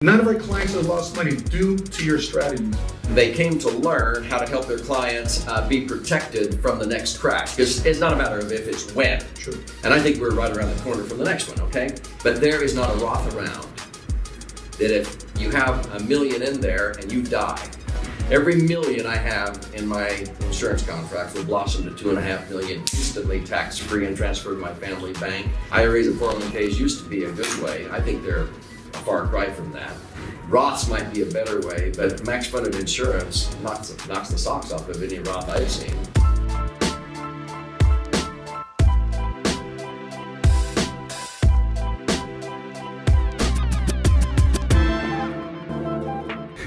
None of our clients have lost money due to your strategies. They came to learn how to help their clients be protected from the next crash. Because it's not a matter of if, it's when. True. And I think we're right around the corner from the next one, okay? But there is not a Roth around that if you have $1 million in there and you die, every $1 million I have in my insurance contract will blossom to $2.5 million instantly tax-free and transferred to my family bank. IRAs and 401ks used to be a good way. I think they're a far cry from that. Roths might be a better way, but max funded insurance knocks the socks off of any Roth I've seen.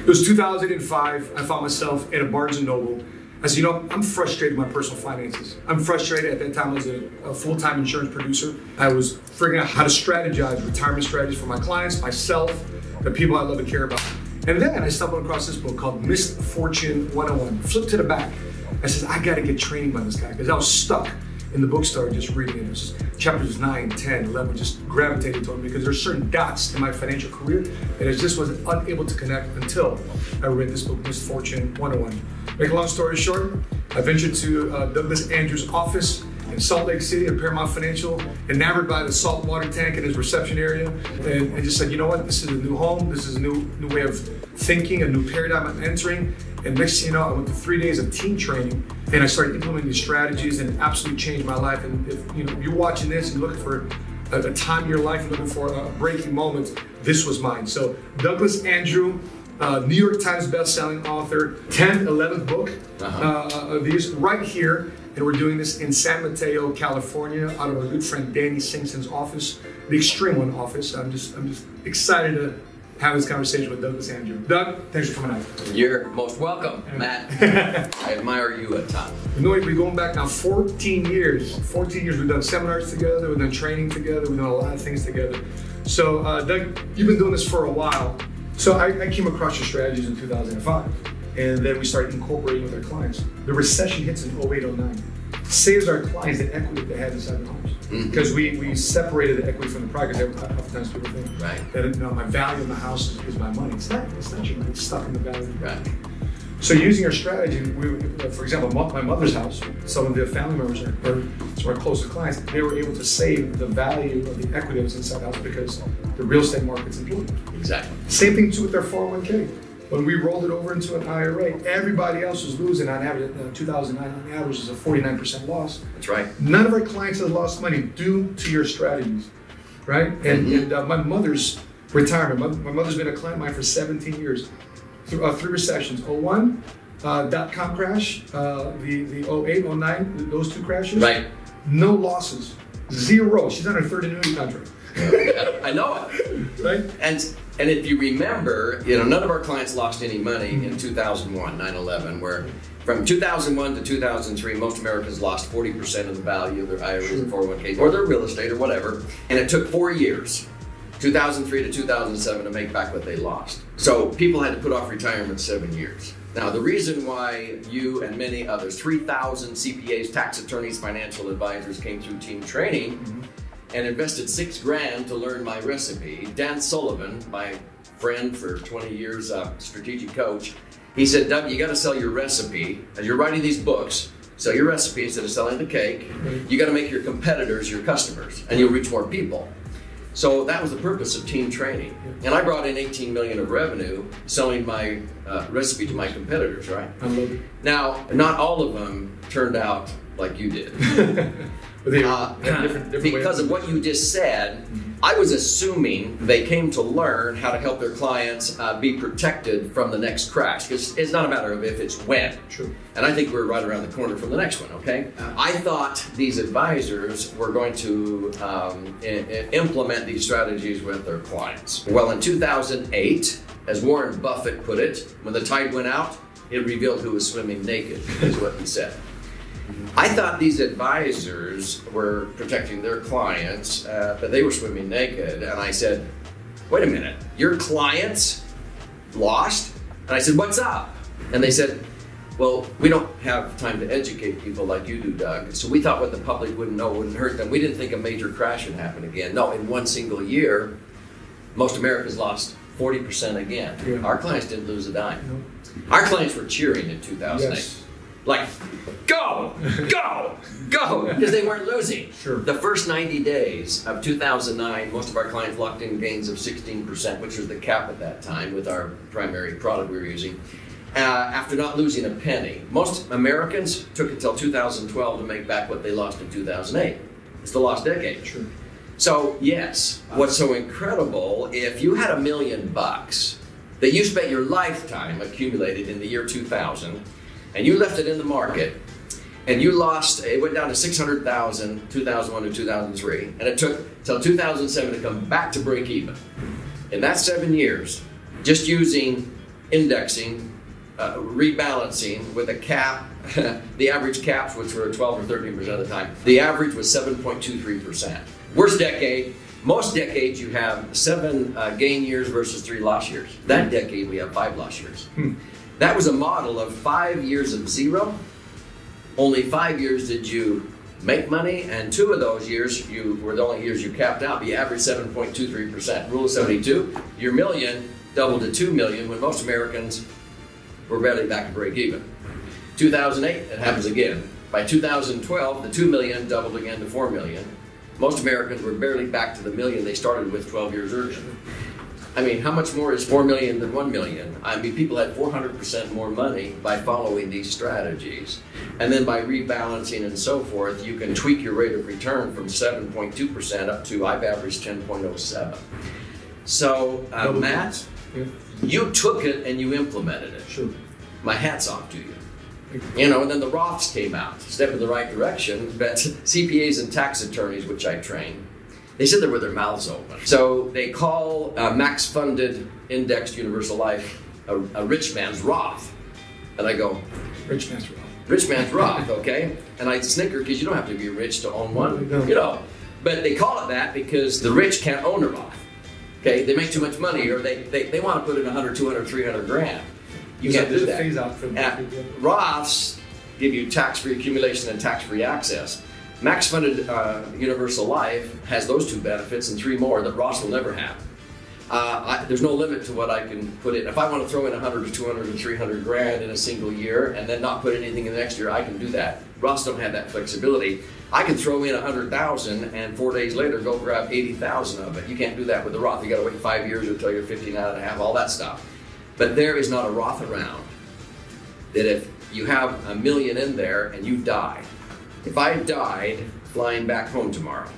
It was 2005. I found myself at a Barnes & Noble. I said, you know, I'm frustrated with my personal finances. I'm frustrated. At that time, I was a full-time insurance producer. I was figuring out how to strategize retirement strategies for my clients, myself, the people I love and care about. And then I stumbled across this book called Missed Fortune 101. Flip to the back. I said, I got to get training by this guy because I was stuck in the bookstore just reading it. It was chapters 9, 10, 11, just gravitated toward me because there's certain dots in my financial career that I just was unable to connect until I read this book, Missed Fortune 101. Make a long story short, I ventured to Douglas Andrews' office in Salt Lake City at Paramount Financial, enamored by the salt water tank in his reception area, and I just said, you know what, this is a new home, this is a new way of thinking, a new paradigm I'm entering. And next thing you know, I went to 3 days of team training, and I started implementing these strategies, and it absolutely changed my life. And if you're watching this and looking for a time in your life, and looking for a breaking moment, this was mine. So Douglas Andrews, New York Times best-selling author, 10th, 11th book, these right here. And we're doing this in San Mateo, California, out of our good friend Danny Singson's office, the Extreme One office. I'm just excited to have this conversation with Douglas Andrews. Doug, thanks for coming out. You're most welcome, Matt. I admire you a ton. We're going back now 14 years. 14 years, we've done seminars together, we've done training together, we've done a lot of things together. So Doug, you've been doing this for a while. So I came across your strategies in 2005. And then we started incorporating with our clients. The recession hits in 08, 09. Saves our clients the equity they had inside their homes. Because we separated the equity from the product. Because oftentimes people think that my value in the house is my money. It's not your money, it's stuck in the value. Right. So using our strategy, for example, my mother's house, some of their family members or some of our closest clients, they were able to save the value of the equity that was inside the house because the real estate market's improved. Exactly. Same thing too with their 401k. When we rolled it over into an IRA, everybody else was losing on average. 2009 on average is a 49% loss. That's right. None of our clients have lost money due to your strategies, right? And my mother's retirement, my mother's been a client of mine for 17 years. Through 3 recessions, 01, dot-com crash, the 08, 09, those 2 crashes. Right. No losses, 0. She's on her 3rd annuity contract. I know it. Right? And if you remember, none of our clients lost any money in 2001, 9/11, where from 2001 to 2003, most Americans lost 40% of the value of their IRAs and 401ks, or their real estate or whatever. And it took 4 years, 2003 to 2007, to make back what they lost. So people had to put off retirement 7 years. Now, the reason why you and many others, 3,000 CPAs, tax attorneys, financial advisors came through team training and invested $6 grand to learn my recipe. Dan Sullivan, my friend for 20 years, strategic coach, he said, Doug, you got to sell your recipe. As you're writing these books, sell your recipe instead of selling the cake. You got to make your competitors your customers, and you'll reach more people. So that was the purpose of team training. And I brought in 18 million of revenue selling my recipe to my competitors, right? I love it. Now, not all of them turned out like you did. different because of what you just said, I was assuming they came to learn how to help their clients be protected from the next crash. Because it's not a matter of if, it's when. True. And I think we're right around the corner from the next one, okay? I thought these advisors were going to implement these strategies with their clients. Well, in 2008, as Warren Buffett put it, when the tide went out, it revealed who was swimming naked, is what he said. I thought these advisors were protecting their clients, but they were swimming naked. And I said, wait a minute, your clients lost? And I said, what's up? And they said, well, we don't have time to educate people like you do, Doug. So we thought what the public wouldn't know wouldn't hurt them. We didn't think a major crash would happen again. No, in one single year, most Americans lost 40% again. Yeah. Our clients didn't lose a dime. No. Our clients were cheering in 2008. Yes. Like, go, go, go, because they weren't losing. Sure. The first 90 days of 2009, most of our clients locked in gains of 16%, which was the cap at that time with our primary product we were using, after not losing a penny. Most Americans took until 2012 to make back what they lost in 2008. It's the lost decade. Sure. So, yes, what's so incredible, if you had $1 million that you spent your lifetime accumulated in the year 2000, and you left it in the market, and you lost, it went down to 600,000, 2001 to 2003, and it took till 2007 to come back to break even. In that 7 years, just using indexing, rebalancing with a cap, the average caps, which were 12 or 13% of the time, the average was 7.23%. Worst decade. Most decades you have 7 gain years versus 3 loss years. That decade we have 5 loss years. That was a model of 5 years of zero. Only 5 years did you make money, and 2 of those years were the only years you capped out, but you averaged 7.23%. Rule of 72, your million doubled to 2 million when most Americans were barely back to break even. 2008, it happens again. By 2012, the 2 million doubled again to 4 million. Most Americans were barely back to the million they started with 12 years earlier. I mean, how much more is 4 million than 1 million? I mean, people had 400% more money by following these strategies. And then by rebalancing and so forth, you can tweak your rate of return from 7.2% up to, I've averaged 10.07. So, Matt, you took it and you implemented it. Sure. My hat's off to you. You know, and then the Roths came out, step in the right direction, but CPAs and tax attorneys, which I train, they sit there with their mouths open. So they call max funded indexed universal life a rich man's Roth. And I go, Rich man's Roth. Rich man's Roth, okay? And I snicker because you don't have to be rich to own one, you know. But they call it that because the rich can't own a Roth. Okay, they make too much money, or they want to put in 100, 200, 300 grand. You can't do that. Phase out for Roths give you tax-free accumulation and tax-free access. Max funded universal life has those 2 benefits and 3 more that Roths will never have. There's no limit to what I can put in. If I want to throw in 100 to 200 to 300 grand in a single year and then not put anything in the next year, I can do that. Roths don't have that flexibility. I can throw in 100,000 and 4 days later go grab 80,000 of it. You can't do that with the Roth. You got to wait 5 years until you're 59 and a half, all that stuff. But there is not a Roth around that if you have $1 million in there and you die, if I died flying back home tomorrow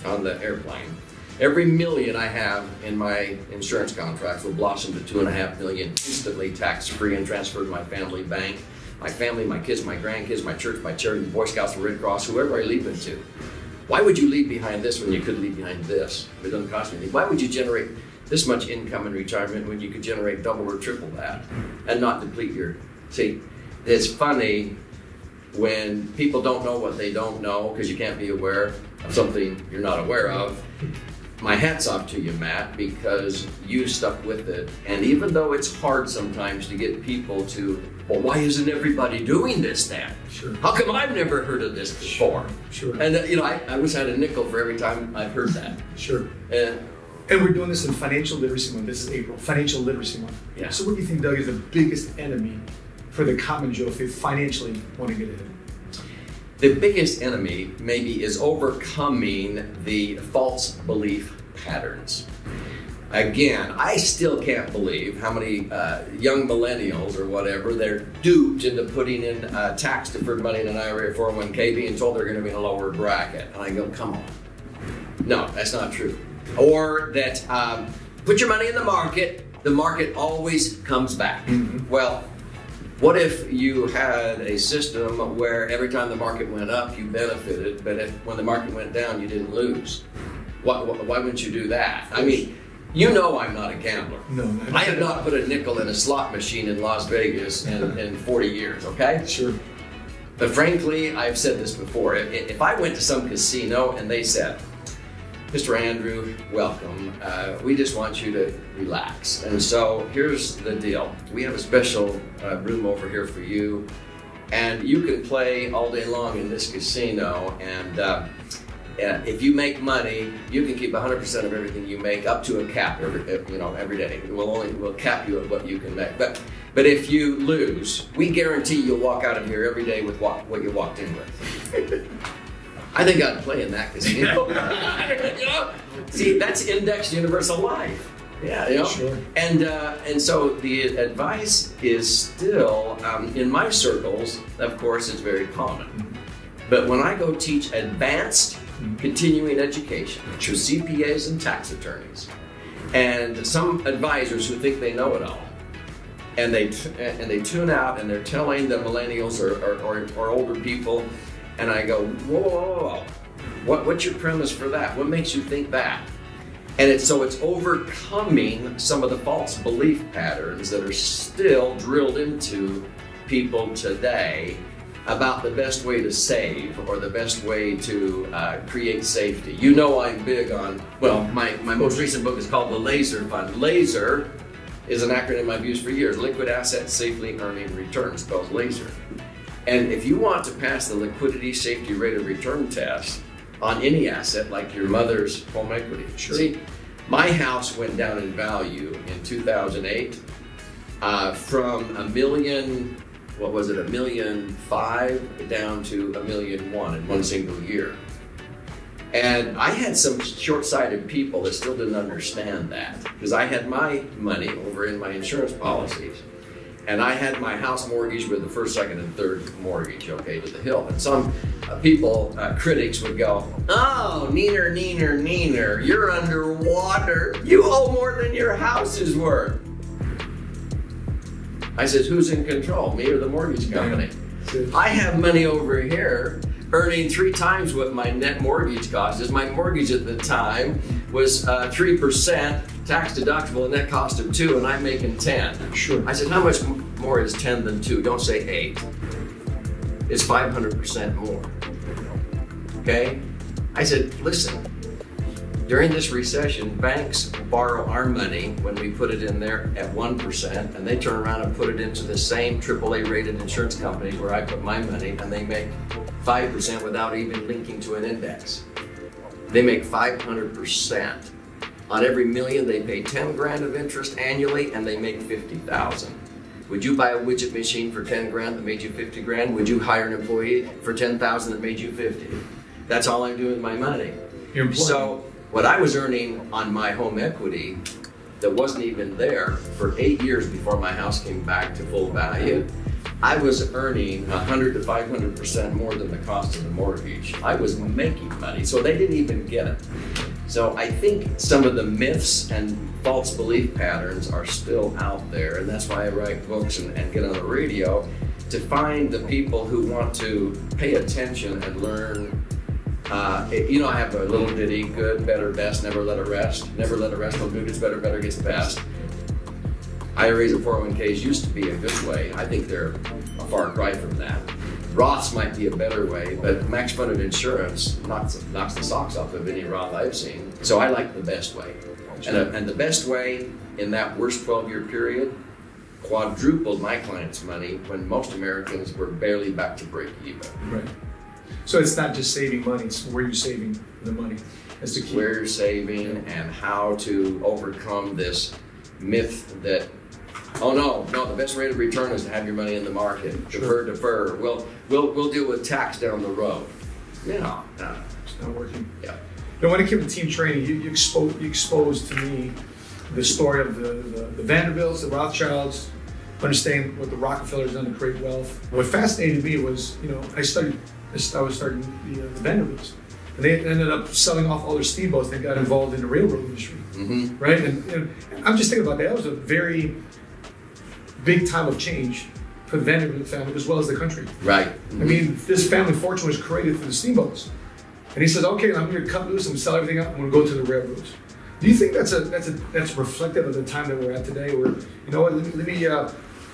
on the airplane, every $1 million I have in my insurance contracts will blossom to $2.5 million instantly tax-free and transferred to my family bank, my family, my kids, my grandkids, my church, my charity, the Boy Scouts, the Red Cross, whoever I leave it to. Why would you leave behind this when you could leave behind this? It doesn't cost anything. Why would you generate this much income in retirement when you could generate double or triple that and not deplete your... See, it's funny when people don't know what they don't know because you can't be aware of something you're not aware of. My hat's off to you, Matt, because you stuck with it. And even though it's hard sometimes to get people to, well, why isn't everybody doing this then? Sure. How come I've never heard of this before? Sure. And you know, I wish I had a nickel for every time I've heard that. Sure. And we're doing this in Financial Literacy Month. This is April, Financial Literacy Month. Yeah. So what do you think, Doug, is the biggest enemy for the common Joe if they financially want to get ahead? The biggest enemy maybe is overcoming the false belief patterns. Again, I still can't believe how many young millennials or whatever, they're duped into putting in tax deferred money in an IRA or 401k being told they're going to be in a lower bracket. And I go, come on. No, that's not true. Or that put your money in the market always comes back. Mm-hmm. Well, what if you had a system where every time the market went up, you benefited, but when the market went down, you didn't lose? Why wouldn't you do that? I mean, you know I'm not a gambler. No. I have not put a nickel in a slot machine in Las Vegas in 40 years, okay? Sure. But frankly, I've said this before. If I went to some casino and they said, Mr. Andrew, welcome. We just want you to relax. And so here's the deal. We have a special room over here for you, and you can play all day long in this casino. And if you make money, you can keep 100% of everything you make up to a cap every day. We'll cap you at what you can make. But if you lose, we guarantee you'll walk out of here every day with what you walked in with. I think I'd play in that casino. See, that's indexed universal life. Yeah, Sure. And so the advice is still in my circles. Of course, it's very common. But when I go teach advanced continuing education to CPAs and tax attorneys, and some advisors who think they know it all, and they tune out and they're telling the millennials or older people, and I go, whoa, what's your premise for that? What makes you think that? And it's overcoming some of the false belief patterns that are still drilled into people today about the best way to save or the best way to create safety. You know I'm big on, well, my most recent book is called The Laser Fund. LASER is an acronym I've used for years, Liquid Assets Safely Earning Returns, spells LASER. And if you want to pass the liquidity safety rate of return test on any asset like your mother's home equity. Sure. See, my house went down in value in 2008 from $1.5 million, $1.5 million down to $1.1 million in one single year. And I had some short-sighted people that still didn't understand that, because I had my money over in my insurance policies. And I had my house mortgage with the first, second, and third mortgage, okay, to the hill. And some people, critics would go, oh, neener, you're underwater. You owe more than your house is worth. I said, who's in control, me or the mortgage company? I have money over here earning 3 times what my net mortgage cost is. My mortgage at the time was 3%, tax deductible, and net cost of 2, and I'm making 10. Sure. I said, how much more is 10 than 2? Don't say 8. It's 500% more. Okay? I said, listen, during this recession, banks borrow our money when we put it in there at 1%, and they turn around and put it into the same AAA rated insurance company where I put my money, and they make 5% without even linking to an index. They make 500%. On every million, they pay 10 grand of interest annually, and they make 50,000. Would you buy a widget machine for 10 grand that made you 50 grand? Would you hire an employee for 10,000 that made you 50? That's all I'm doing with my money. So what I was earning on my home equity that wasn't even there for 8 years before my house came back to full value, I was earning 100 to 500% more than the cost of the mortgage. I was making money, so they didn't even get it. So I think some of the myths and false belief patterns are still out there, and that's why I write books and get on the radio, to find the people who want to pay attention and learn. You know, I have a little ditty, good, better, best, never let it rest. Never let it rest, no good gets better, better gets best. IRAs and 401ks used to be a good way. I think they're a far cry from that. Roths might be a better way, but max funded insurance knocks the socks off of any Roth I've seen. So I like the best way. And the best way in that worst 12-year period quadrupled my clients' money when most Americans were barely back to break even. Right. So it's not just saving money, it's where you're saving the money. That's the key. Where you're saving and how to overcome this myth that, oh no, the best rate of return is to have your money in the market. Sure. Defer. We'll deal with tax down the road. No. It's not working. Yeah. Now, when it came to team training, you exposed to me the story of the Vanderbilts, the Rothschilds, understanding what the Rockefellers done to create wealth. What fascinated me was, you know, I was starting the Vanderbilts, and they ended up selling off all their steamboats. They got involved in the railroad industry, right? And I'm just thinking about that. That was a very big time of change for the Vanderbilt family as well as the country. Right. I mean, this family fortune was created through the steamboats. And he says, okay, I'm going to cut loose and sell everything up. I'm going to go to the railroads. Do you think that's reflective of the time that we're at today, where, you know what, let me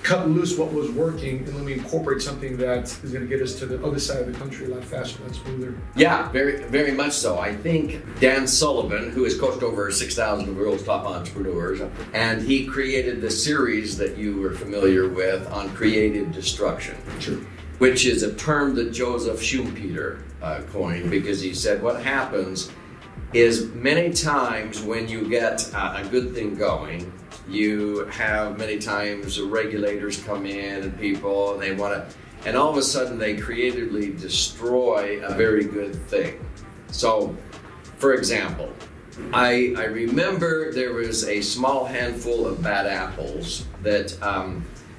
cut loose what was working and let me incorporate something that is going to get us to the other side of the country a lot faster, a lot smoother? Yeah, very, very much so. I think Dan Sullivan, who has coached over 6,000 of the world's top entrepreneurs, and he created the series that you were familiar with on creative destruction. True. which is a term that Joseph Schumpeter coined, because he said what happens is many times when you get a good thing going, you have many times regulators come in and people, they want to, and all of a sudden they creatively destroy a very good thing. So, for example, I remember there was a small handful of bad apples that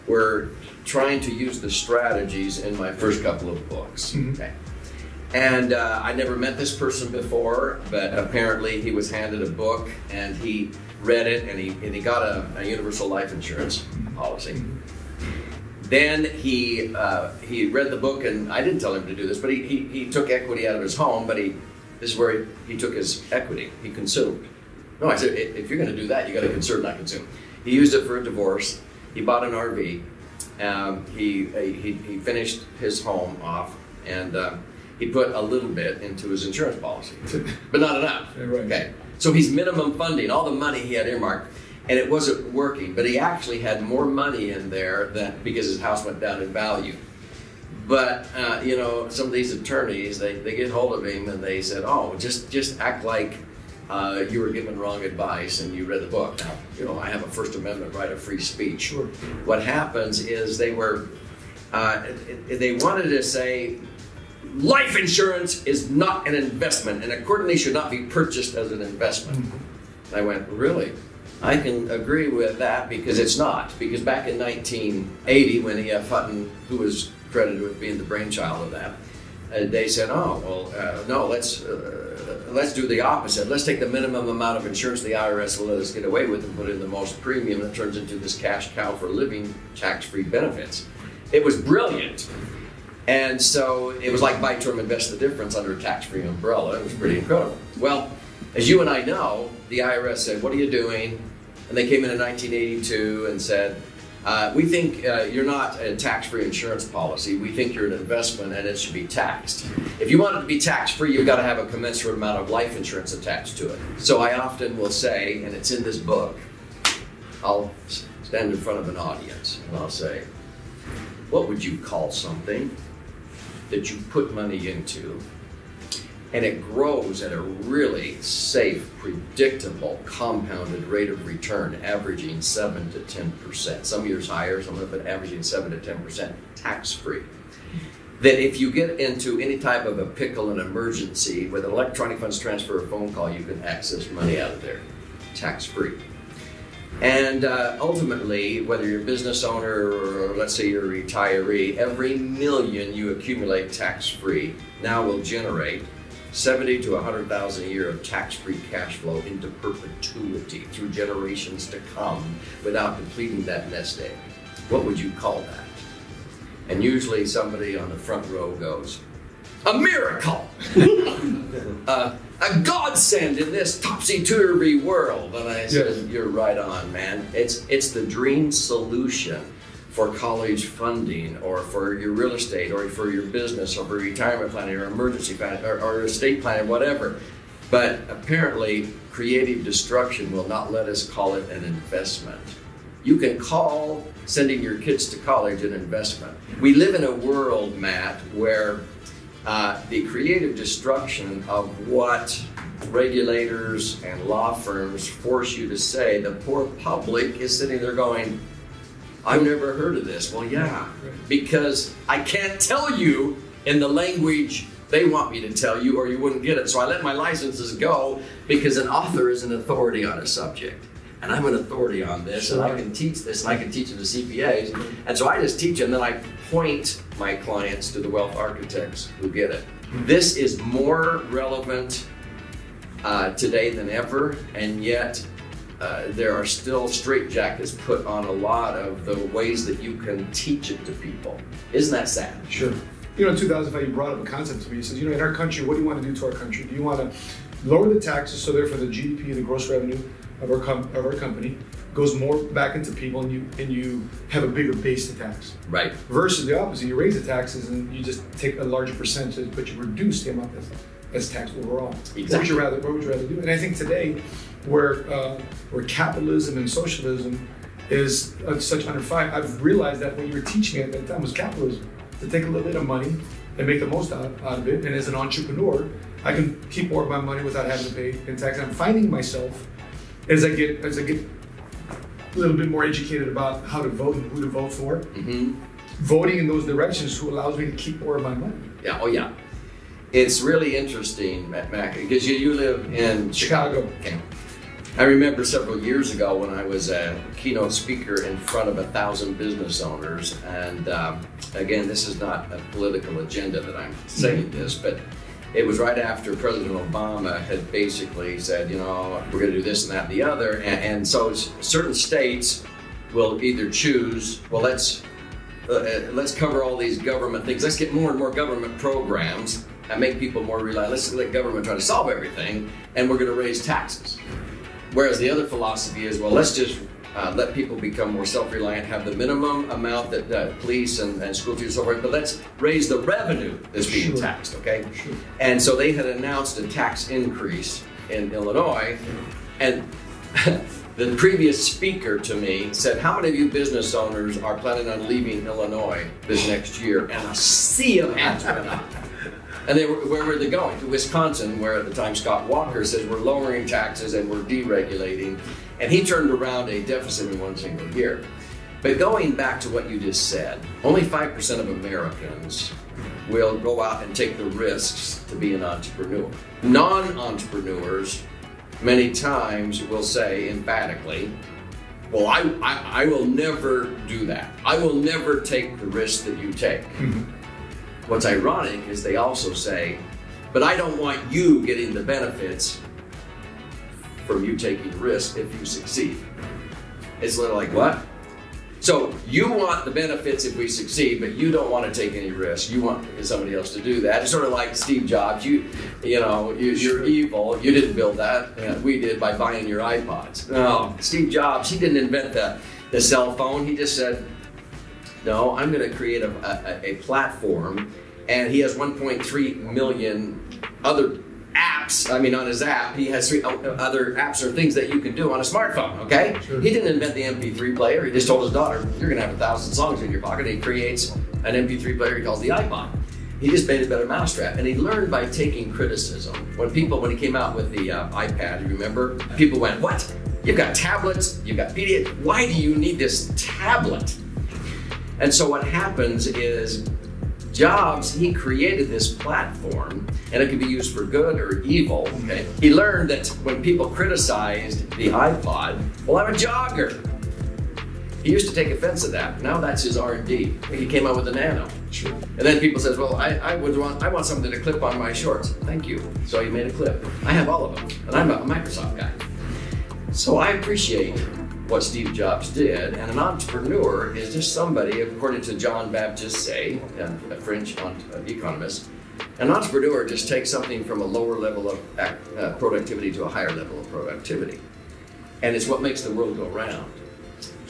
were trying to use the strategies in my first couple of books. Mm-hmm. Okay. And I never met this person before, but apparently he was handed a book and he read it and he got a universal life insurance policy. Then he read the book, and I didn't tell him to do this, but he took equity out of his home, but this is where he took his equity, he consumed. No, I said, if you're gonna do that, you gotta conserve, not consume. He used it for a divorce, he bought an RV, he finished his home off, and he put a little bit into his insurance policy, but not enough. Yeah, right. Okay, so he's minimum funding, all the money he had earmarked, and it wasn't working, but he actually had more money in there because his house went down in value. But, you know, some of these attorneys, they get hold of him and they said, oh, just act like you were given wrong advice and you read the book. Now, you know, I have a First Amendment right of free speech. Sure. What happens is they wanted to say, life insurance is not an investment and accordingly should not be purchased as an investment. Mm-hmm. I went, really? I can agree with that because it's not. Because back in 1980, when E.F. Hutton, who was credited with being the brainchild of that, they said, oh, well, no, let's do the opposite. Let's take the minimum amount of insurance the IRS will let us get away with and put in the most premium that turns into this cash cow for living tax-free benefits. It was brilliant. And so it was like buy term, invest the difference under a tax-free umbrella. It was pretty incredible. Well, as you and I know, the IRS said, what are you doing? And they came in 1982 and said, we think you're not a tax-free insurance policy. We think you're an investment and it should be taxed. If you want it to be tax-free, you've got to have a commensurate amount of life insurance attached to it. So I often will say, and it's in this book, I'll stand in front of an audience and I'll say, what would you call something that you put money into and it grows at a really safe, predictable, compounded rate of return, averaging 7 to 10%. Some years higher, some of it averaging 7 to 10%, tax-free. That if you get into any type of a pickle, an emergency, with an electronic funds transfer or phone call, you can access money out of there, tax-free. And ultimately, whether you're a business owner or let's say you're a retiree, every million you accumulate tax-free now will generate 70 to 100,000 a year of tax-free cash flow into perpetuity through generations to come without depleting that nest egg. What would you call that? And usually somebody on the front row goes, a miracle! A godsend in this topsy-turvy world. And I said, yes, you're right on, man. It's the dream solution for college funding or for your real estate or for your business or for retirement planning or emergency planning or estate planning, whatever. But apparently, creative destruction will not let us call it an investment. You can call sending your kids to college an investment. We live in a world, Matt, where the creative destruction of what regulators and law firms force you to say, the poor public is sitting there going, I've never heard of this. Well, yeah, because I can't tell you in the language they want me to tell you or you wouldn't get it. So I let my licenses go because an author is an authority on a subject. And I'm an authority on this, and I can teach this, and I can teach it to CPAs. And so I just teach it, and then I point my clients to the wealth architects who get it. This is more relevant today than ever, and yet there are still straitjackets put on a lot of the ways that you can teach it to people. Isn't that sad? Sure. You know, in 2005, you brought up a concept to me. You said, you know, in our country, what do you want to do to our country? Do you want to lower the taxes so therefore the GDP, the gross revenue of our company, goes more back into people, and you have a bigger base to tax? Right. Versus the opposite, you raise the taxes and you just take a larger percentage, but you reduce the amount that's taxed overall. Exactly. What would you rather do? And I think today, where capitalism and socialism is such under fire, I've realized that what you were teaching at that time was capitalism. to take a little bit of money and make the most out of it. And as an entrepreneur, I can keep more of my money without having to pay in tax. I'm finding myself as I get a little bit more educated about how to vote and who to vote for, voting in those directions who allows me to keep more of my money. Yeah, oh yeah. It's really interesting, Mac, because you live in Chicago. Okay. I remember several years ago when I was a keynote speaker in front of 1,000 business owners, and again, this is not a political agenda that I'm saying this, but it was right after President Obama had basically said, you know, we're going to do this and that and the other, and so certain states will either choose, well, let's cover all these government things, let's get more and more government programs and make people more reliable. Let's let government try to solve everything, and we're going to raise taxes. Whereas the other philosophy is, well, let's just let people become more self-reliant, have the minimum amount that police and school teachers and so forth, but let's raise the revenue that's being taxed, okay? And so they had announced a tax increase in Illinois, and the previous speaker to me said, how many of you business owners are planning on leaving Illinois this next year? And a sea of hands went up. And where were they going? To Wisconsin, where at the time Scott Walker says we're lowering taxes and we're deregulating. And he turned around a deficit in one single year. But going back to what you just said, only 5% of Americans will go out and take the risks to be an entrepreneur. Non-entrepreneurs many times will say emphatically, well, I will never do that. I will never take the risk that you take. What's ironic is they also say, but I don't want you getting the benefits from you taking risk if you succeed. It's a little like, what? So you want the benefits if we succeed, but you don't want to take any risk. You want somebody else to do that. It's sort of like Steve Jobs. You're evil. You didn't build that. We did by buying your iPods. No, Steve Jobs, he didn't invent the cell phone. He just said, no, I'm going to create a platform, and he has 1.3 million other apps. I mean, on his app, he has 3 other apps or things that you can do on a smartphone, okay? Sure. He didn't invent the MP3 player. He just told his daughter, you're going to have 1,000 songs in your pocket. And he creates an MP3 player he calls the iPod. He just made a better mousetrap, and he learned by taking criticism. When he came out with the iPad, you remember? People went, what? You've got tablets, you've got PDF. Why do you need this tablet? And so what happens is Jobs, he created this platform, and it could be used for good or evil. Okay? He learned that when people criticized the iPod, well, I'm a jogger. He used to take offense at that. Now that's his R&D. He came out with the Nano. Sure. And then people says, well, I want something to clip on my shorts. Thank you. So he made a clip. I have all of them, and I'm a Microsoft guy. So I appreciate what Steve Jobs did, and an entrepreneur is just somebody, according to John Baptiste Say, a French economist, an entrepreneur just takes something from a lower level of productivity to a higher level of productivity. And it's what makes the world go round.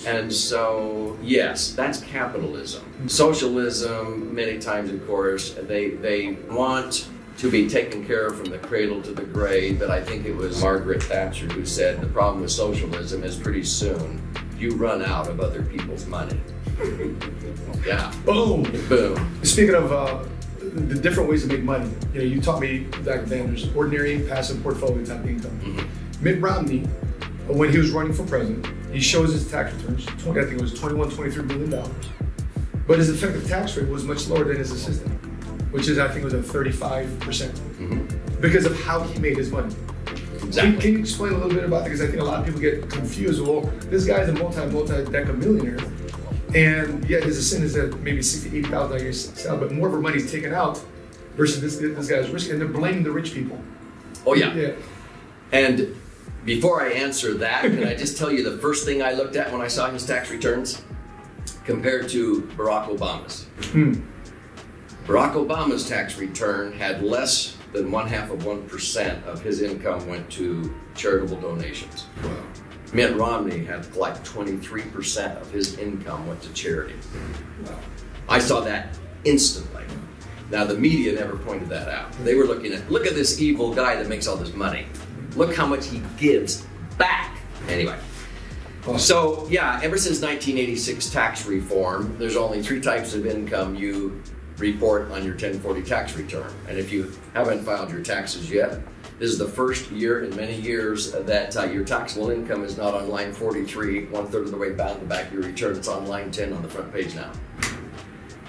And so, yes, that's capitalism. Socialism, many times, of course, they want to be taken care of from the cradle to the grave, but I think it was Margaret Thatcher who said the problem with socialism is pretty soon you run out of other people's money. Yeah. Boom. Boom. Speaking of the different ways to make money, you taught me back then there's ordinary passive portfolio type income. Mitt Romney, when he was running for president, he shows his tax returns. I think it was $21-23 billion, but his effective tax rate was much lower than his assistant, which is, I think, was at 35%, because of how he made his money. Exactly. Can you explain a little bit about that? Because I think a lot of people get confused. Well, this guy's a multi-deca millionaire, and yet his assistant is at maybe $60,000, $80,000 a year salary, but more of her money is taken out versus this guy's rich, and they're blaming the rich people. Oh yeah. And before I answer that, can I just tell you the first thing I looked at when I saw his tax returns compared to Barack Obama's? Barack Obama's tax return had less than 0.5% of his income went to charitable donations. Wow. Mitt Romney had like 23% of his income went to charity. Wow. I saw that instantly. Now the media never pointed that out. They were looking at, look at this evil guy that makes all this money. Look how much he gives back. Anyway, So yeah, ever since 1986 tax reform, there's only 3 types of income you report on your 1040 tax return. And if you haven't filed your taxes yet, this is the first year in many years that your taxable income is not on line 43, 1/3 of the way down the back of your return. It's on line 10 on the front page now.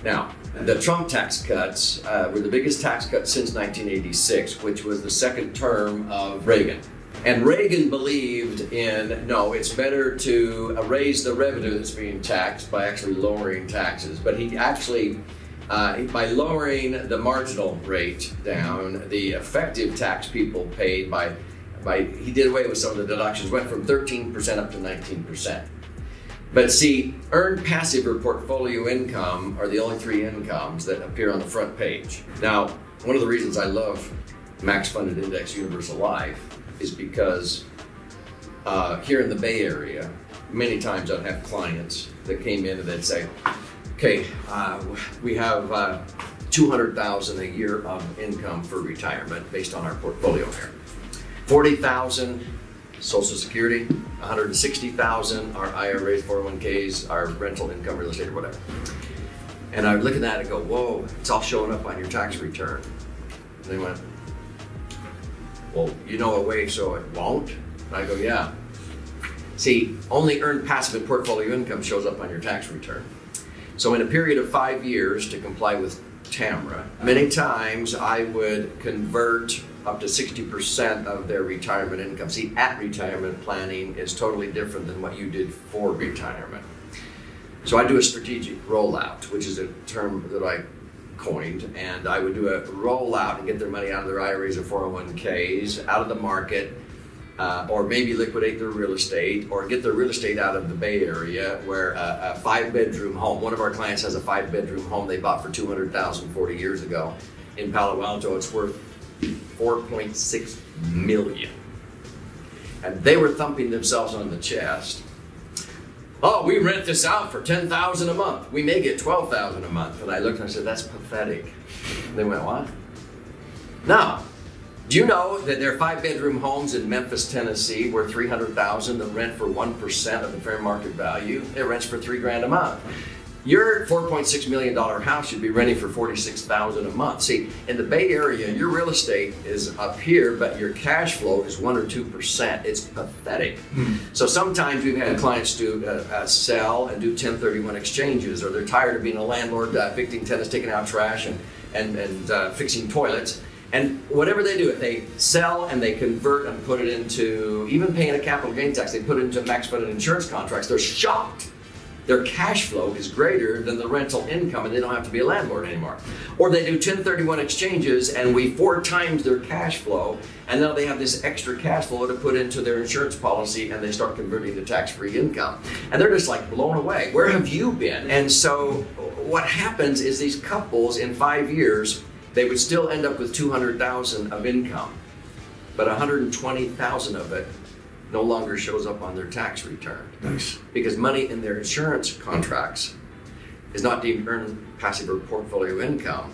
Now, the Trump tax cuts were the biggest tax cut since 1986, which was the second term of Reagan. And Reagan believed in, no, it's better to raise the revenue that's being taxed by actually lowering taxes. But he actually, by lowering the marginal rate down, the effective tax people paid he did away with some of the deductions, went from 13% up to 19%. But see, earned passive or portfolio income are the only 3 incomes that appear on the front page. Now, one of the reasons I love Max Funded Index Universal Life is because here in the Bay Area, many times I'd have clients that came in and they'd say, okay, we have $200,000 a year of income for retirement based on our portfolio here. $40,000 Social Security, $160,000 our IRAs, 401ks, our rental income, real estate, or whatever. And I would look at that and go, whoa, it's all showing up on your tax return. And they went, well, you know a way so it won't? And I go, yeah. See, only earned passive and portfolio income shows up on your tax return. So in a period of 5 years to comply with TAMRA, many times I would convert up to 60% of their retirement income. See, at retirement planning is totally different than what you did for retirement. So I do a strategic rollout, which is a term that I coined, and I would do a rollout and get their money out of their IRAs or 401ks, out of the market, or maybe liquidate their real estate, or get their real estate out of the Bay Area, where a 5-bedroom home, one of our clients has a 5-bedroom home they bought for $200,000 40 years ago. In Palo Alto, it's worth $4.6 million. And they were thumping themselves on the chest. Oh, we rent this out for $10,000 a month. We may get $12,000 a month. And I looked and I said, that's pathetic. And they went, what? Now, do you know that there are 5-bedroom homes in Memphis, Tennessee, worth $300,000 that rent for 1% of the fair market value? It rents for $3,000 a month. Your $4.6 million house should be renting for $46,000 a month. See, in the Bay Area, your real estate is up here, but your cash flow is 1 or 2%. It's pathetic. So sometimes we've had clients do sell and do 1031 exchanges, or they're tired of being a landlord, evicting tenants, taking out trash, and fixing toilets. And whatever they do, if they sell and they convert and put it into, even paying a capital gain tax, they put it into max funded insurance contracts, they're shocked. Their cash flow is greater than the rental income, and they don't have to be a landlord anymore. Or they do 1031 exchanges and we 4 times their cash flow, and now they have this extra cash flow to put into their insurance policy, and they start converting to tax-free income. And they're just like blown away. Where have you been? And so what happens is these couples in 5 years, they would still end up with $200,000 of income, but $120,000 of it no longer shows up on their tax return. Nice. Because money in their insurance contracts is not deemed earned passive or portfolio income.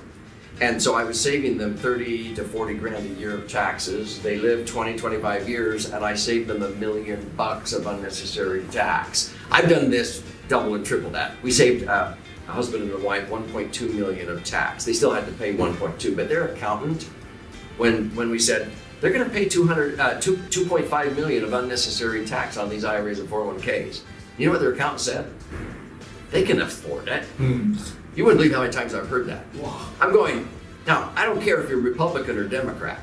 And so I was saving them 30 to 40 grand a year of taxes. They lived 20, 25 years, and I saved them $1 million of unnecessary tax. I've done this double and triple that. We saved a husband and a wife $1.2 million of tax. They still had to pay 1.2, but their accountant, when we said, they're going to pay $2.5 million of unnecessary tax on these IRAs and 401ks. You know what their accountant said? They can afford it. You wouldn't believe how many times I've heard that. Wow. I'm going, now, I don't care if you're Republican or Democrat.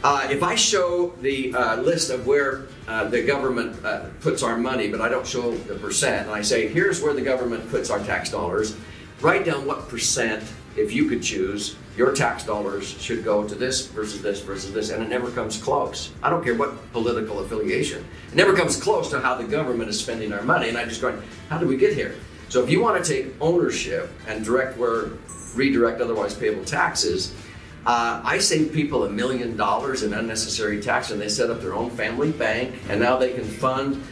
If I show the list of where the government puts our money, but I don't show the percent, and I say, here's where the government puts our tax dollars, write down what percent, if you could choose, your tax dollars should go to this versus this versus this, and it never comes close. I don't care what political affiliation. It never comes close to how the government is spending our money, and I'm just going, how did we get here? So if you want to take ownership and redirect otherwise payable taxes, I save people $1 million in unnecessary tax, and they set up their own family bank, and now they can fund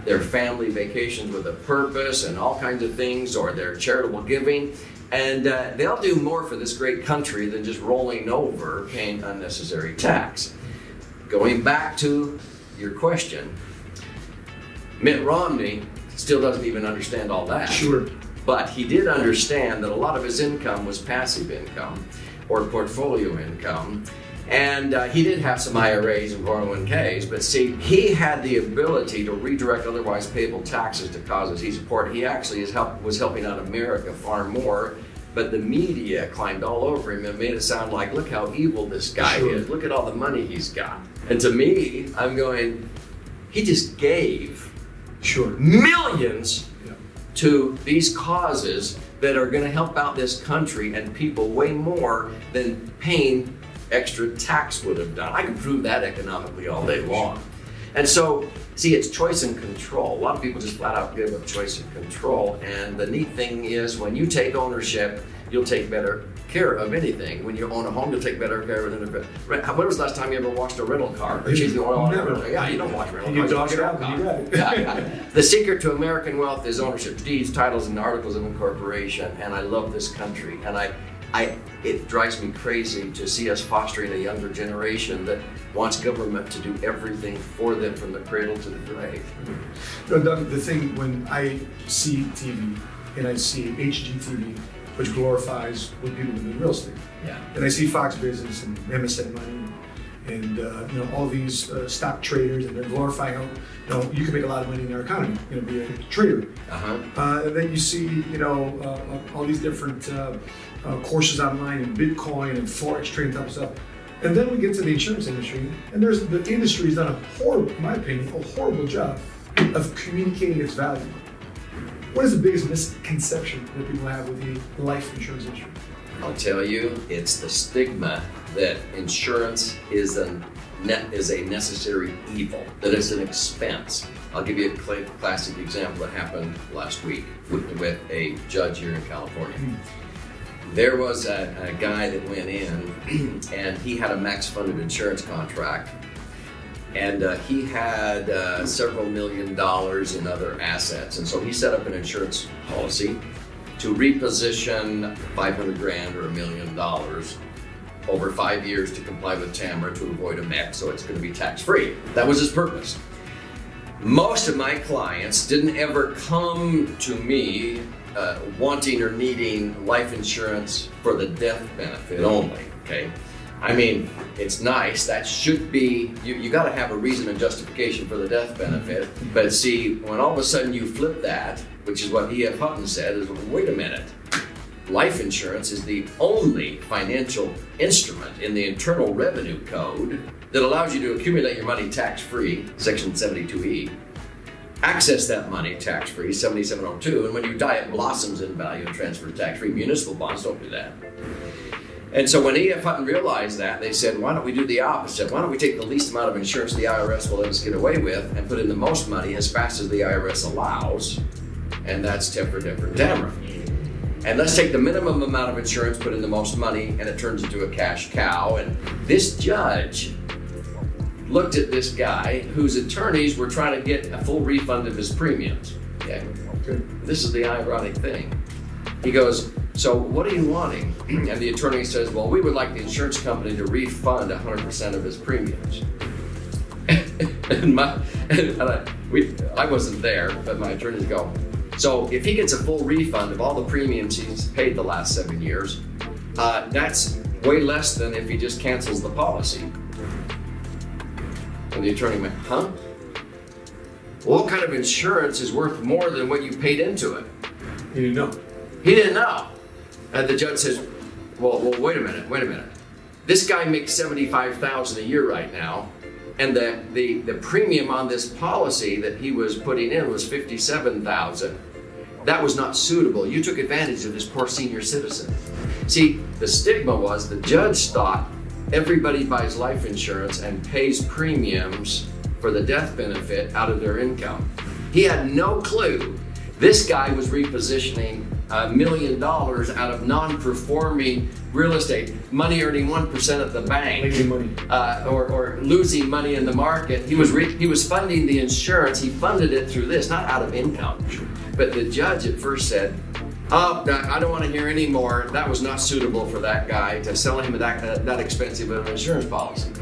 their family vacations with a purpose and all kinds of things, or their charitable giving. And they'll do more for this great country than just rolling over paying unnecessary tax. Going back to your question, Mitt Romney still doesn't even understand all that. Sure. But he did understand that a lot of his income was passive income or portfolio income. And he did have some IRAs and 401ks, but see, he had the ability to redirect otherwise payable taxes to causes he supported. He actually was helping out America far more, but the media climbed all over him and made it sound like, look how evil this guy is. Look at all the money he's got. And to me, I'm going, he just gave millions to these causes that are going to help out this country and people way more than paying extra tax would have done. I can prove that economically all day long. And so, see, it's choice and control. A lot of people just flat out give up choice and control. And the neat thing is when you take ownership, you'll take better care of anything. When you own a home, you'll take better care of it. When was the last time you ever washed a rental car? Or changed the oil on a rental car? Yeah, you don't wash rental cars. You dog it out when you got it. Yeah. The secret to American wealth is ownership, deeds, titles, and articles of incorporation. And I love this country. And it drives me crazy to see us fostering a younger generation that wants government to do everything for them from the cradle to the grave. No, Doug, the thing when I see TV and I see HGTV, which glorifies what people do in real estate, and I see Fox Business and MSN Money and you know, all these stock traders, and they're glorifying how you can make a lot of money in our economy, be a trader. And then you see all these different courses online and Bitcoin and Forex trading type of stuff. And then we get to the insurance industry, and the industry has done a horrible, in my opinion, a horrible job of communicating its value. What is the biggest misconception that people have with the life insurance industry? I'll tell you, it's the stigma that insurance is a necessary evil, that it's an expense. I'll give you a classic example that happened last week with a judge here in California. There was a guy that went in and he had a max funded insurance contract, and he had several $1 million in other assets, and so he set up an insurance policy to reposition 500 grand or $1 million over 5 years to comply with TAMRA to avoid a MEC, so it's going to be tax-free. That was his purpose. Most of my clients didn't ever come to me wanting or needing life insurance for the death benefit only, okay? I mean, it's nice, that should be, you got to have a reason and justification for the death benefit, but see, when all of a sudden you flip that, which is what E.F. Hutton said, is wait a minute, life insurance is the only financial instrument in the Internal Revenue Code that allows you to accumulate your money tax-free, Section 72E, access that money tax-free, 7702, and when you die it blossoms in value and transfers tax-free. Municipal bonds don't do that. And so when E.F. Hutton realized that, they said, why don't we do the opposite? Why don't we take the least amount of insurance the IRS will let us get away with and put in the most money as fast as the IRS allows, and that's TAMRA. And let's take the minimum amount of insurance, put in the most money, and it turns into a cash cow. And this judge looked at this guy whose attorneys were trying to get a full refund of his premiums. Okay. This is the ironic thing. He goes, so what are you wanting? And the attorney says, well, we would like the insurance company to refund 100% of his premiums. And I wasn't there, but my attorneys go, so if he gets a full refund of all the premiums he's paid the last 7 years, that's way less than if he just cancels the policy. And the attorney went, huh? Well, what kind of insurance is worth more than what you paid into it? He didn't know. He didn't know. And the judge says, well, wait a minute. This guy makes $75,000 a year right now, and the premium on this policy that he was putting in was $57,000. That was not suitable. You took advantage of this poor senior citizen. See, the stigma was the judge thought everybody buys life insurance and pays premiums for the death benefit out of their income. He had no clue. This guy was repositioning $1 million out of non-performing real estate, money earning 1% at the bank, making money, or losing money in the market. He was funding the insurance. He funded it through this, not out of income. But the judge at first said, oh, I don't want to hear any more. That was not suitable for that guy to sell him that expensive of an insurance policy.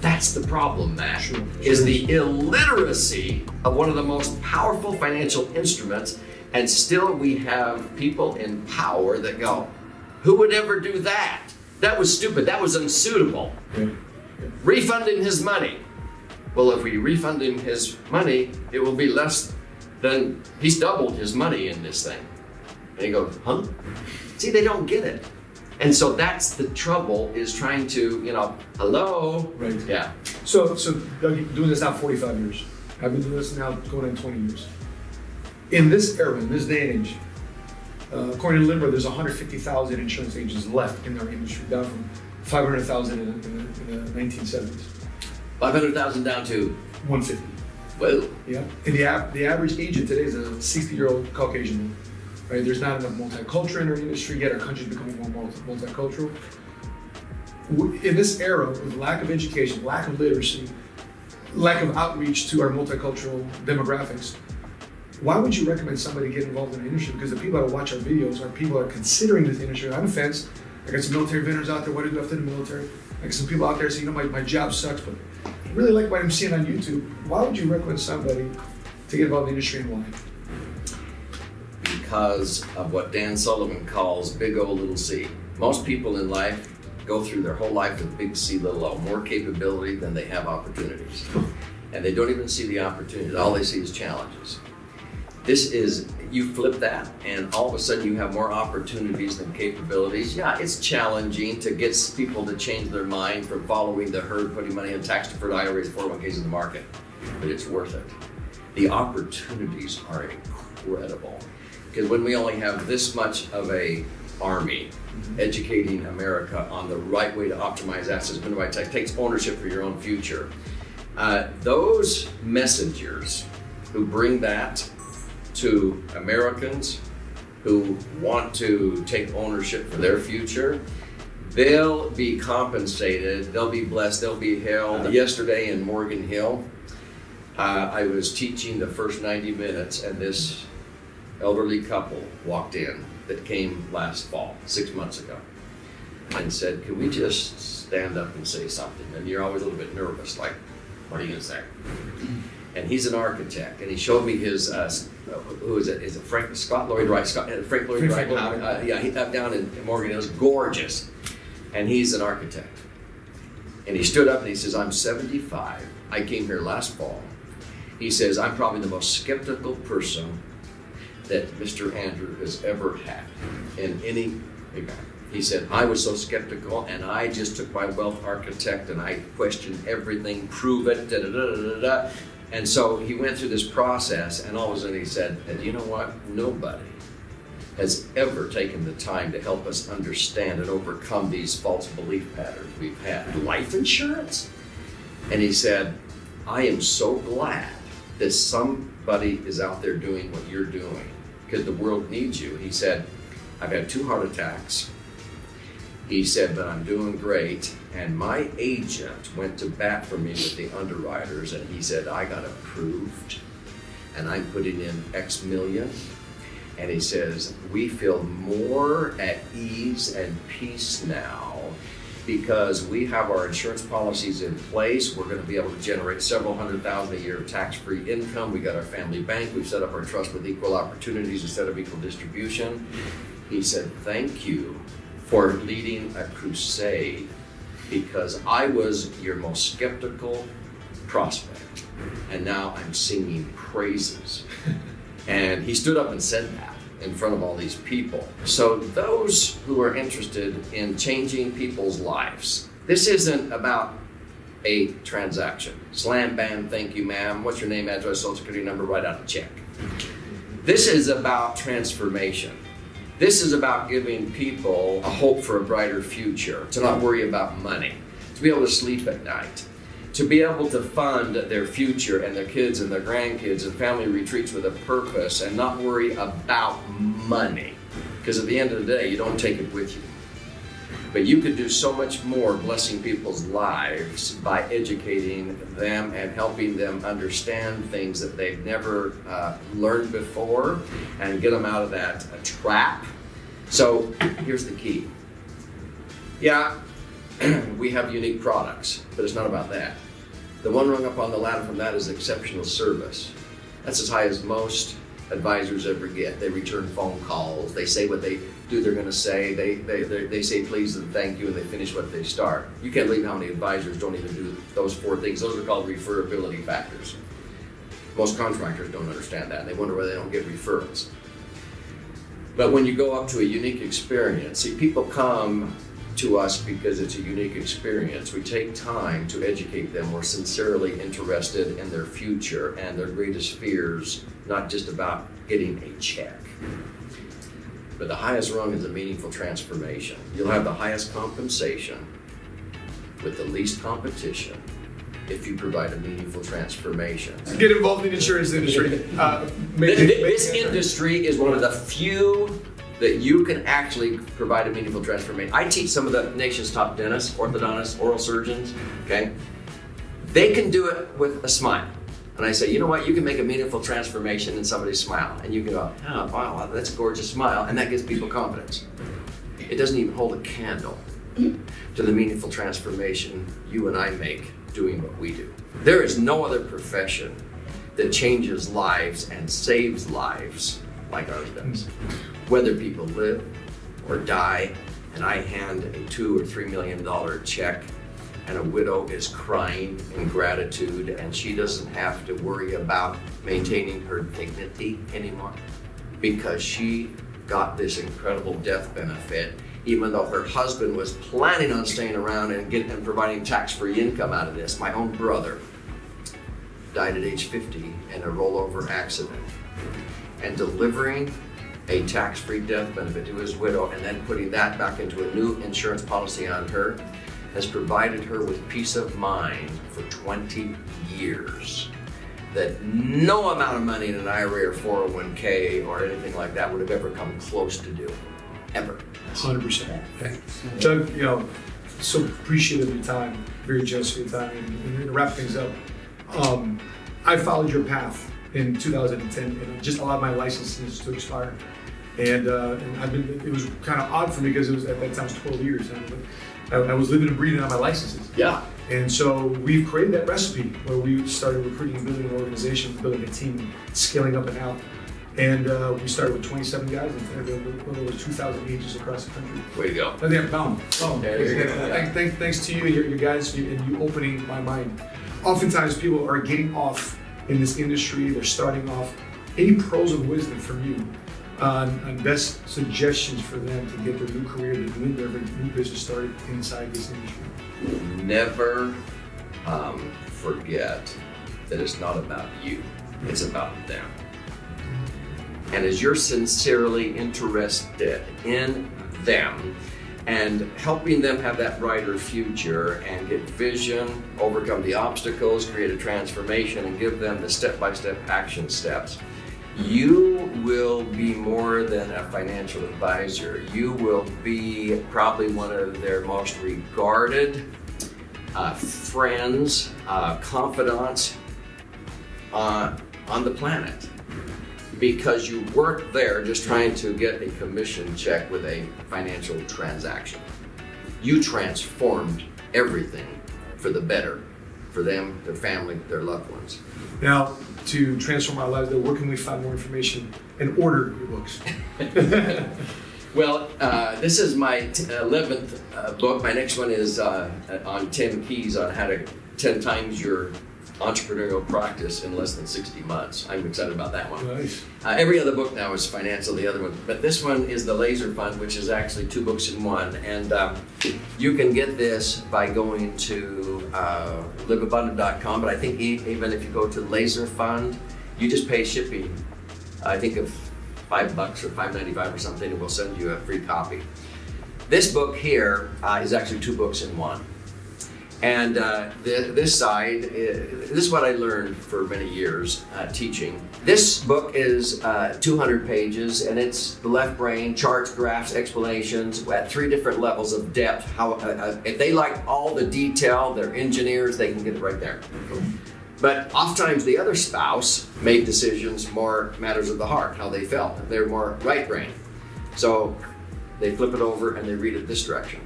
That's the problem, Matt, Sure. is the illiteracy of one of the most powerful financial instruments, and still we have people in power that go, who would ever do that? That was stupid, that was unsuitable. Refunding his money. Well, if we refund him his money, it will be less than, he's doubled his money in this thing. And he goes, huh? See, they don't get it. And so that's the trouble, is trying to, you know, hello? Right. Yeah. So Doug, you've been doing this now 45 years. I've been doing this now going on 20 years. In this era, in this day and age, according to Limber, there's 150,000 insurance agents left in our industry, down from 500,000 in the 1970s. 500,000 down to? 150. Whoa. Yeah. And the average agent today is a 60-year-old Caucasian man. Right? There's not enough multicultural in our industry yet. Our country's becoming more multicultural. In this era, with lack of education, lack of literacy, lack of outreach to our multicultural demographics, why would you recommend somebody get involved in the industry? Because the people that watch our videos are people that are considering this industry. I'm a fence. I got some military veterans out there. What do you do after the military? I got some people out there saying, you know, my job sucks, but I really like what I'm seeing on YouTube. Why would you recommend somebody to get involved in the industry and why? Because of what Dan Sullivan calls big O little c. Most people in life go through their whole life with big C little o, more capability than they have opportunities. And they don't even see the opportunities, all they see is challenges. This is, you flip that and all of a sudden you have more opportunities than capabilities. Yeah, it's challenging to get people to change their mind from following the herd, putting money in tax-deferred IRAs, 401ks in the market, but it's worth it. The opportunities are incredible. Because when we only have this much of a army educating America on the right way to optimize assets, minimize tax, takes ownership for your own future. Those messengers who bring that to Americans who want to take ownership for their future, they'll be compensated, they'll be blessed, they'll be held. Yesterday in Morgan Hill, I was teaching the first 90 minutes and this elderly couple walked in that came last fall, 6 months ago, and said, can we just stand up and say something? And you're always a little bit nervous, like, what are you gonna say? And he's an architect, and he showed me his, who is it? Is it Scott Lloyd Wright? Frank Lloyd Wright. Yeah, he's down in Morgan Hills, gorgeous. And he's an architect. And he stood up and he says, I'm 75. I came here last fall. He says, I'm probably the most skeptical person that Mr. Andrew has ever had in any event. He said, I was so skeptical and I just took my wealth architect and I questioned everything, prove it, da da da da da. And so he went through this process and all of a sudden he said, and you know what? Nobody has ever taken the time to help us understand and overcome these false belief patterns we've had. Life insurance? And he said, I am so glad that somebody is out there doing what you're doing because the world needs you. He said, I've had 2 heart attacks. He said, but I'm doing great. And my agent went to bat for me with the underwriters and he said, I got approved and I'm putting in X million. And he says, we feel more at ease and peace now because we have our insurance policies in place. We're going to be able to generate several $100,000 a year of tax-free income. We got our family bank. We've set up our trust with equal opportunities instead of equal distribution. He said, thank you for leading a crusade because I was your most skeptical prospect and now I'm singing praises. And he stood up and said that in front of all these people. So those who are interested in changing people's lives, this isn't about a transaction. Slam, bam, thank you, ma'am. What's your name, address, social security number, write out a check. This is about transformation. This is about giving people a hope for a brighter future, to not worry about money, to be able to sleep at night, to be able to fund their future and their kids and their grandkids and family retreats with a purpose and not worry about money. Because at the end of the day, you don't take it with you. But you could do so much more blessing people's lives by educating them and helping them understand things that they've never learned before and get them out of that trap. So here's the key. Yeah, we have unique products, but it's not about that. The one rung up on the ladder from that is exceptional service. That's as high as most advisors ever get. They return phone calls, they say what they do they're going to say, they say please and thank you, and they finish what they start. You can't believe how many advisors don't even do those 4 things. Those are called referability factors. Most contractors don't understand that. They wonder why they don't get referrals. But when you go up to a unique experience, see, people come to us because it's a unique experience. We take time to educate them. We're sincerely interested in their future and their greatest fears, not just about getting a check. But the highest rung is a meaningful transformation. You'll have the highest compensation with the least competition if you provide a meaningful transformation. Get involved in the insurance industry. This industry is one of the few that you can actually provide a meaningful transformation. I teach some of the nation's top dentists, orthodontists, oral surgeons, okay? They can do it with a smile. And I say, you know what, you can make a meaningful transformation in somebody's smile. And you can go, oh, wow, that's a gorgeous smile. And that gives people confidence. It doesn't even hold a candle to the meaningful transformation you and I make doing what we do. There is no other profession that changes lives and saves lives like ours does. Whether people live or die, and I hand a $2 or $3 million check, and a widow is crying in gratitude, and she doesn't have to worry about maintaining her dignity anymore because she got this incredible death benefit, even though her husband was planning on staying around and providing tax-free income out of this. My own brother died at age 50 in a rollover accident, and delivering a tax-free death benefit to his widow and then putting that back into a new insurance policy on her has provided her with peace of mind for 20 years that no amount of money in an IRA or 401k or anything like that would have ever come close to doing, ever. 100%. Okay. Doug, you know, so appreciative of your time, very generous with your time, and to wrap things up, I followed your path in 2010, and just allowed my licenses to expire. And it was kind of odd for me because it was, at that time, it was 12 years. I was living and breathing on my licenses. Yeah. And so we've created that recipe where we started recruiting and building an organization, building a team, scaling up and out. And we started with 27 guys and over 2,000 agents across the country. Way to go. Thanks to you and your guys and you opening my mind. Oftentimes people are getting off in this industry, they're starting off. Any pros of wisdom from you on best suggestions for them to get their new career, their new business started inside this industry? Never forget that it's not about you, it's about them. And as you're sincerely interested in them and helping them have that brighter future and get vision, overcome the obstacles, create a transformation, and give them the step-by-step action steps, you will be more than a financial advisor. You will be probably one of their most regarded friends, confidants on the planet. Because you weren't there just trying to get a commission check with a financial transaction. You transformed everything for the better, for them, their family, their loved ones. Now, to transform our lives, where can we find more information and order your books? Well, this is my 11th book. My next one is on 10 keys on how to 10 times your entrepreneurial practice in less than 60 months. I'm excited about that one. Nice. Every other book now is financial, the other one. But this one is the Laser Fund, which is actually 2 books in one. And you can get this by going to liveabundant.com. But I think even if you go to Laser Fund, you just pay shipping, I think of $5 or $5.95 or something, and we'll send you a free copy. This book here is actually 2 books in one. And this side, this is what I learned for many years teaching. This book is 200 pages, and it's the left brain, charts, graphs, explanations at 3 different levels of depth. How, if they like all the detail, they're engineers, they can get it right there. But oftentimes the other spouse made decisions more matters of the heart, how they felt. They're more right brain. So they flip it over and they read it this direction.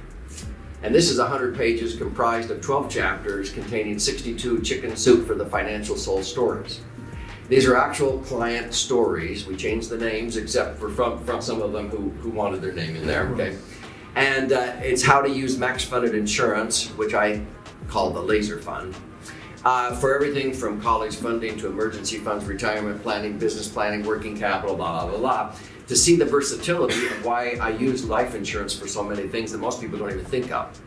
And this is 100 pages comprised of 12 chapters containing 62 chicken soup for the financial soul stories. These are actual client stories. We changed the names except for from some of them who wanted their name in there, okay? And it's how to use max-funded insurance, which I call the laser fund, for everything from college funding to emergency funds, retirement planning, business planning, working capital, blah, blah, blah, blah, to see the versatility of why I use life insurance for so many things that most people don't even think of.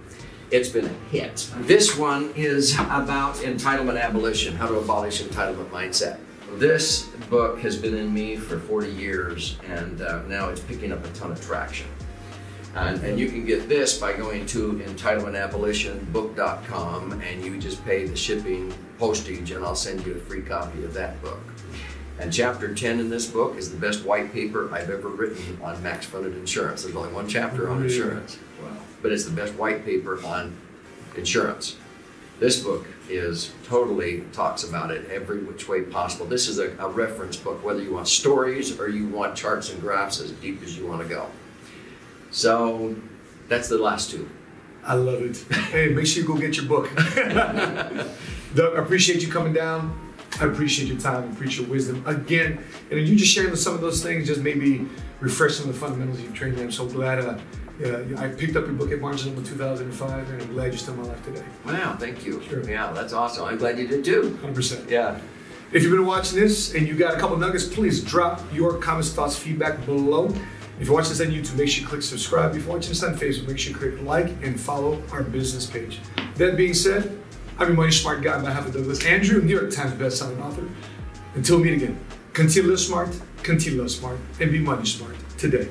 It's been a hit. This one is about entitlement abolition, how to abolish entitlement mindset. This book has been in me for 40 years, and now it's picking up a ton of traction. And you can get this by going to entitlementabolitionbook.com, and you just pay the shipping, postage, and I'll send you a free copy of that book. And chapter 10 in this book is the best white paper I've ever written on max-funded insurance. There's only one chapter on insurance, but it's the best white paper on insurance. This book totally talks about it every which way possible. This is a reference book, whether you want stories or you want charts and graphs as deep as you want to go. So that's the last two. I love it. Hey, make sure you go get your book. Doug, I appreciate you coming down. I appreciate your time, I appreciate your wisdom. Again, and you just sharing some of those things, just maybe refresh some of the fundamentals you've trained in. I'm so glad I picked up your book at Barnes & Noble in 2005, and I'm glad you're still in my life today. Wow, thank you. Sure. Yeah, that's awesome. I'm glad you did too. 100%. Yeah. If you've been watching this and you got a couple nuggets, please drop your comments, thoughts, feedback below. If you're watching this on YouTube, make sure you click subscribe. If you're watching this on Facebook, make sure you click like and follow our business page. That being said, I'm your money smart guy on behalf of Douglas Andrew, New York Times bestselling author. Until we meet again, continue to live smart, continue to love smart, and be money smart today.